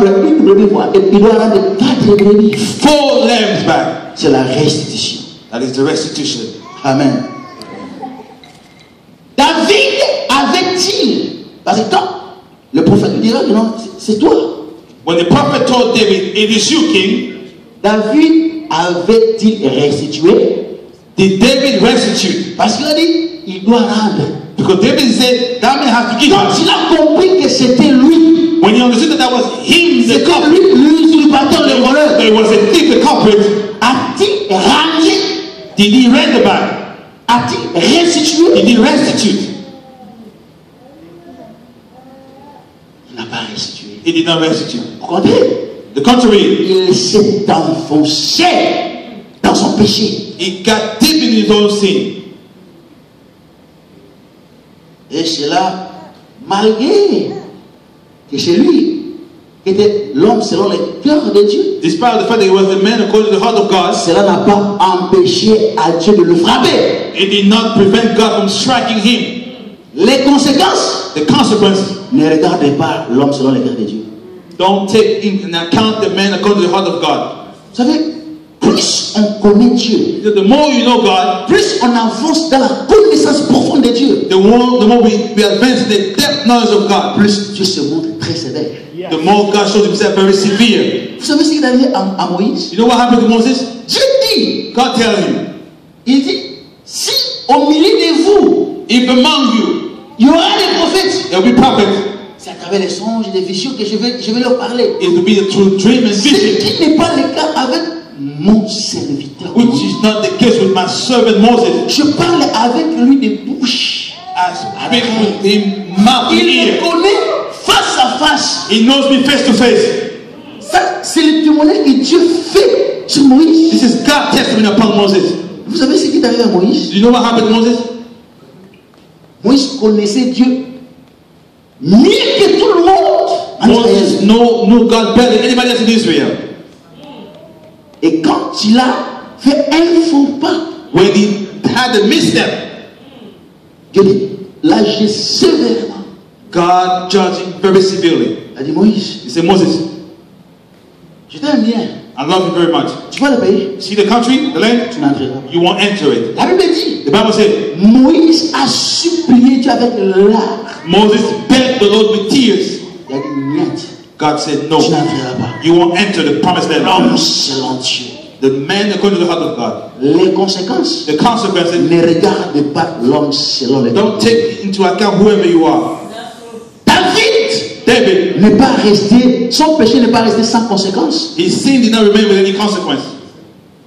une brebis fois, et il doit rendre 4 brebis. 4 lambs back. C'est la restitution. That is the restitution. Amen. David avait-il, parce que quand le prophète lui dira que non, c'est toi. When the prophet told David, it is you, king, David avait-il restitué? did David restitute? Parce qu'il a dit, il doit rendre. Because David said, David has to give Quand us. il a compris que c'était lui, When he understood that was him, the c'était culprit, lui l'usurpateur, le voleur, that it was a thief, the culprit, a-t-il rangé? did he render back? A-t-il restitué? Did he restitute? Il n'a pas restitué. He did not restitute. Au contraire, The contrary, il s'est enfoncé dans son péché. he got deep in his own sin. Et cela, malgré que c'est lui qui était l'homme selon le cœur de Dieu. Despite the fact that he was the man according to the heart of God, Cela n'a pas empêché à Dieu de le frapper. it did not prevent God from striking him. Les conséquences, The consequences, ne regardez pas l'homme selon le cœur de Dieu. don't take in account the man according to the heart of God. Vous savez, plus on connaît Dieu, The more you know God, plus on avance dans la connaissance profonde de Dieu, the more we advance in the depth knowledge of God, plus Dieu se montre très sévère. the more God shows himself very severe. Vous savez ce qu'il est arrivé à Moïse? You know what happened to Moses? Dieu dit, God tell him, il dit, si au milieu de vous, if among you il y aura des prophètes, there will be prophets, c'est à travers les songes et les visions que je vais leur parler. it will be through dream and Ce vision, qui n'est pas le cas avec mon serviteur. which is not the case with my servant Moses. Je parle avec lui de bouche. I speak with him mouth and Il me ear. connaît face à face. He knows me face to face. Ça, c'est le témoignage que Dieu fait sur Moïse. This is God's testimony upon Moses. Vous savez ce qui est arrivé à Moïse? Do you know what happened to Moses? Moïse connaissait Dieu mieux que tout le monde en Moses Israël. knew God better than anybody else in Israel. Et quand il a fait un faux pas, When he had a misstep, Dieu dit, l'a jugé sévèrement. God judged him very severely. Il a dit, Moïse, He said, Moses, je t'aime bien. I love you very much. Tu vas le pays, See the country, the land? tu n'entreras pas. You won't enter it. La Bible dit, The Bible said, Moïse a supplié Dieu avec larmes. Moses begged the Lord with tears. Il a dit, niet, God said, no, tu n'entreras pas. you won't enter the promised land. L'homme selon Dieu. The man according to the heart of God. Les conséquences, The consequences, ne regarde pas l'homme selon le don't take into account whoever you are. David, n'est pas resté, son péché n'est pas resté sans conséquences. his sin did not remain with any consequence.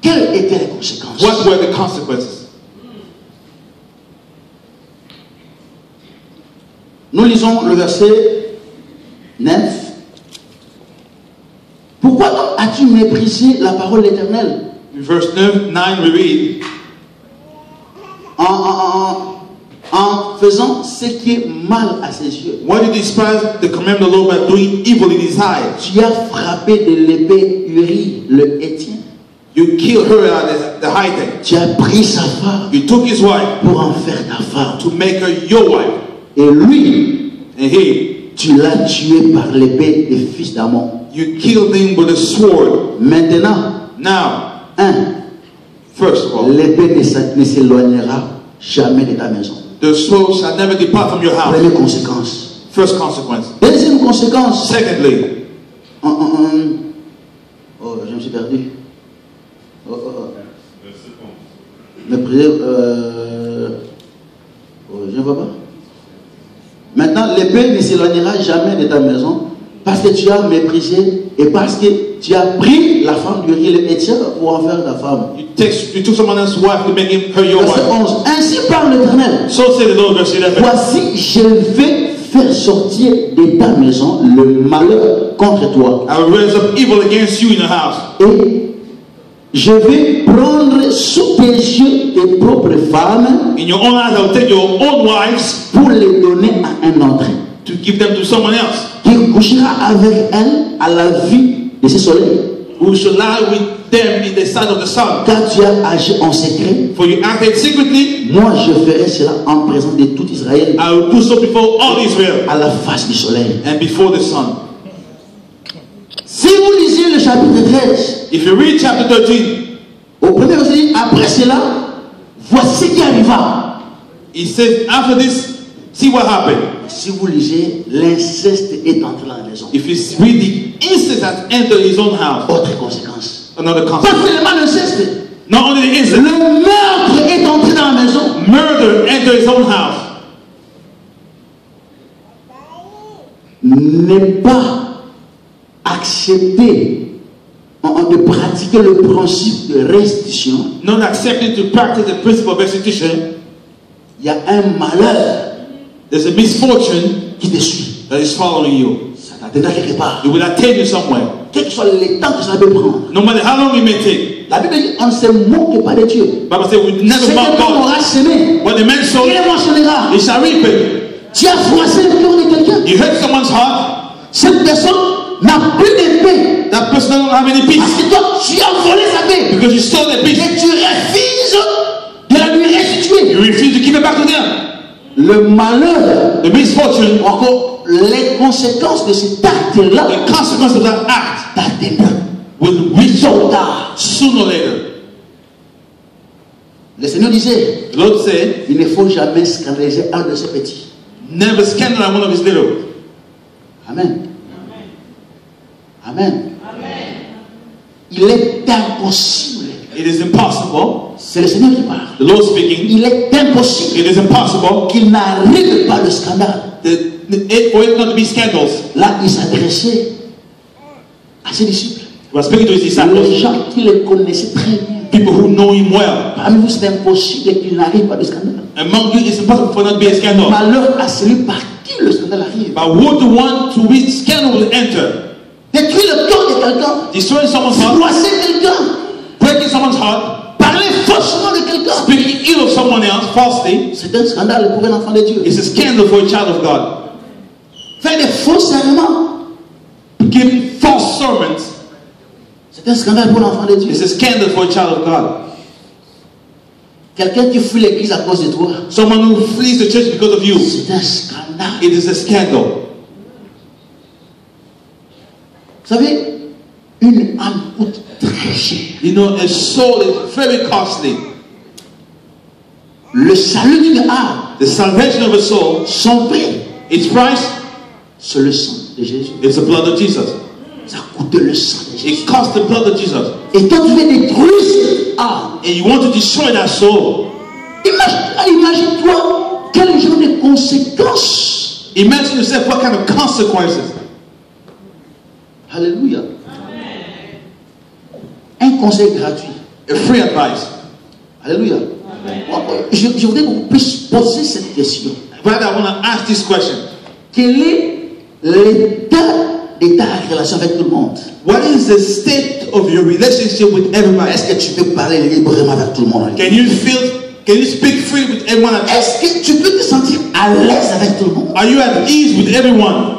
Quelles étaient les conséquences? What were the consequences? Nous lisons le verset 9. Pourquoi donc as-tu méprisé la parole de l'Éternel? In verse 9, we read, En faisant ce qui est mal à ses yeux. why did you despise the commandment of the Lord by doing evil in his eyes? Tu as frappé de l'épée Uri le Hétien. You killed her at the Hittite. Tu as pris sa femme You took his wife pour en faire ta femme. to make her your wife. Et lui, And he, tu l'as tué par l'épée des fils d'Amon. you killed him with a sword. Maintenant, Now, first of all, l'épée ne s'éloignera jamais de ta maison. the sword shall never depart from your house. Première conséquence. First consequence. Deuxième conséquence. Secondly, Oh, je me suis perdu. Mépriser, je ne vois pas. Maintenant, l'épée ne s'éloignera jamais de ta maison parce que tu as méprisé et parce que tu as pris la femme du riz, le Hétien, pour en faire ta femme. you took someone else's wife to make her your Verset wife. 11. Ainsi parle l'Éternel. So said the Lord, verse 11. Voici, je vais faire sortir de ta maison le malheur contre toi. I will raise up evil against you in the house. Et je vais prendre sous tes yeux tes propres femmes In your own eyes, I will take your own wives pour les donner à un autre, to give them to someone else, qui couchera avec elles à la vue de ce soleil. who shall lie with them in the sight of the sun. Car tu as agi en secret, For you acted secretly, moi je ferai cela en présence de tout Israël I will do so before all Israel à la face du soleil. and before the sun. 13. If you read chapter 13, Au premier verset, il dit, après cela, voici ce qui arriva. he says, after this, see what happened. Si vous lisez, l'inceste est entré dans la maison. If you read the incest that entered his own house, Autre conséquence. another Pas consequence. seulement l'inceste. Not only the incest, Le meurtre est entré dans la maison. murder entered his own house. Ne pas accepter de pratiquer le principe de restitution. Not accepting to practice the principle of restitution. Il y a un malheur There's a misfortune qui te suit. that is following you. Ça t'atteindra quelque part. It will attain you somewhere. Quel que soit le temps que ça peut prendre. No matter how long it may take. La Bible dit on ne se moque pas de Dieu. Bible says we Ce never que mock l'on God. aura semé, What the man sowed, il mentionnera. he shall reap it. Tu as froissé le cœur de quelqu'un. You hurt someone's heart. Cette personne n'a plus de paix. That person doesn't have any Parce peace que toi, tu as volé sa paix. because you stole their peace. Et tu refuses de la lui restituer. You refuse to give it back to them. Le malheur, The misfortune, ou encore les conséquences de cet acte-là, the consequence of that act t'atteindra. will reach Tôt ou you tard. sooner or later. Le Seigneur disait, The Lord said, il ne faut jamais scandaliser un de ses petits. never scandalize one of his little. Amen. Amen. Il est impossible. It is impossible. C'est le Seigneur qui parle. The Lord speaking. Il est impossible It is impossible qu'il n'arrive pas de scandale. for it not to be scandals. Là, il s'adressait à ses disciples. He was speaking to his Les disciples, gens qui le connaissaient très bien. people who know him well. Parmi vous, c'est impossible qu'il n'arrive pas de scandale. Among you, it's impossible for not to be a scandal. Malheur à celui par qui le scandale arrive. But woe to one to which scandal will enter. Détruire le cœur de quelqu'un, Destroying someone's heart, froisser quelqu'un, breaking someone's heart, parler faussement de quelqu'un. speaking ill of someone else falsely, C'est un scandale pour un enfant de Dieu. is a scandal for a child of God. Faire des faux serments, Giving false sermons c'est un scandale pour l'enfant de Dieu. is a scandal for a child of God. Quelqu'un qui fuit l'église à cause de toi, Someone who flees the church because of you, c'est un scandale. it is a scandal. Vous savez, une âme coûte très cher. You know, a soul is very costly. Le salut d'une âme, The salvation of a soul, son prix, its price c'est le sang de Jésus. is the blood of Jesus. Ça coûte le sang de Jésus. It costs the blood of Jesus. Et quand tu veux détruire cette âme, And you want to destroy that soul. imagine-toi quel genre de conséquences. Imagine yourself what kind of consequences. Alléluia. Un conseil gratuit. A free advice. Alléluia. Je voudrais que vous puissiez poser cette question. Rather, I want to ask this question. Quel est l'état de ta relation avec tout le monde? What is the state of your relationship with everybody? Est-ce que tu peux parler librement avec tout le monde? Can you speak free with everyone? Est-ce que tu peux te sentir à l'aise avec tout le monde? Are you at ease with everyone?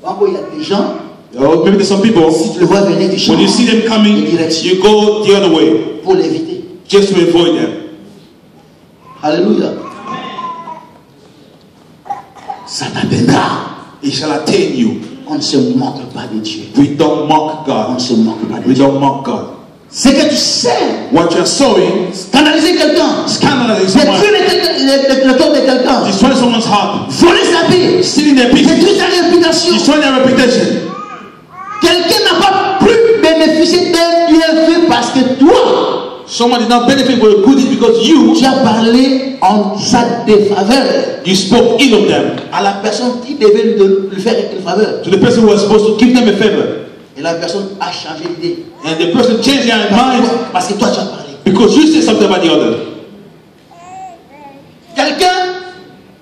Encore, il y a des gens, Or maybe there's some people, si tu le vois venir, tu when you changes see them coming, de direction you go the other way pour l'éviter. just to avoid them. Alléluia. Ça t'atteindra. It shall attain you. On ne se moque pas de Dieu. We don't mock On ne God. se moque pas de We Dieu. don't mock God. C'est que tu sais What you're sowing, scandaliser quelqu'un, scandalizing someone, détruire le cœur de quelqu'un, destroying someone's heart, voler sa vie, stealing their peace, détruire sa réputation. destroying their reputation. Quelqu'un n'a pas pu bénéficier d'un bienfait parce que toi, Someone did not benefit for a good deed because you tu as parlé en sa défaveur spoke ill of them à la personne qui devait lui faire une faveur. to the person who was supposed to give them a favor. Et la personne a changé d'idée. And the person changed their mind Parce que toi, tu as parlé. because you said something about the other. Quelqu'un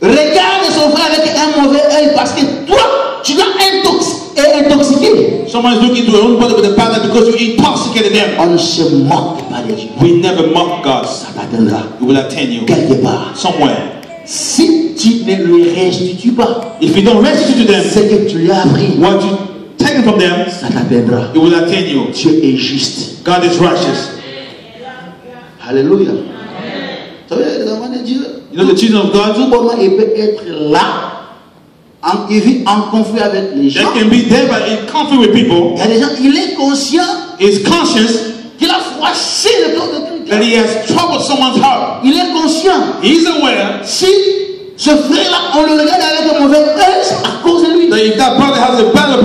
regarde son frère avec un mauvais œil parce que toi, tu l'as intoxiqué. Someone is looking to their own body with a bad eye because you intoxicated them. On ne se moque pas de Dieu. We never mock God. Ça t'atteindra It will attain you quelque part. somewhere. Si tu ne lui restitues pas If you don't restitute to them ce que tu lui as appris, what you taken from them, ça t'atteindra. it will attain you. Dieu est juste. God is righteous. Alléluia. Vous savez, les enfants de Dieu, You know the children of God, tout moment il peut être là Il vit en conflit avec les gens. They can be there but in conflict with people. Il y a des gens, il est conscient Is conscious qu'il a froissé le cœur de that quelqu'un. he has troubled someone's heart. Il est conscient. He's aware Si ce frère-là, on le regarde avec un mauvais œil, c'est à cause de lui. that if that brother has a bad